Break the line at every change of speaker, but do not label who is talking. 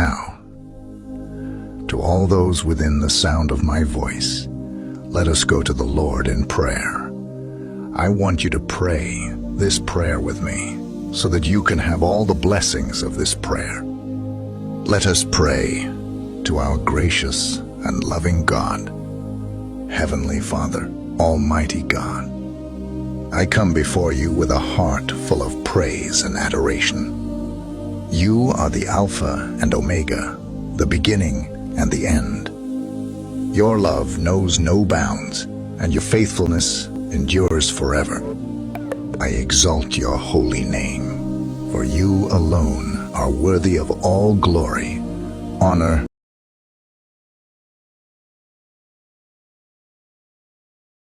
Now, to all those within the sound of my voice, let us go to the Lord in prayer. I want you to pray this prayer with me so that you can have all the blessings of this prayer. Let us pray to our gracious and loving God. Heavenly Father, Almighty God, I come before you with a heart full of praise and adoration. You are the Alpha and Omega, the beginning and the end. Your love knows no bounds, and your faithfulness endures forever. I exalt your holy name, for you alone are worthy of all glory, honor,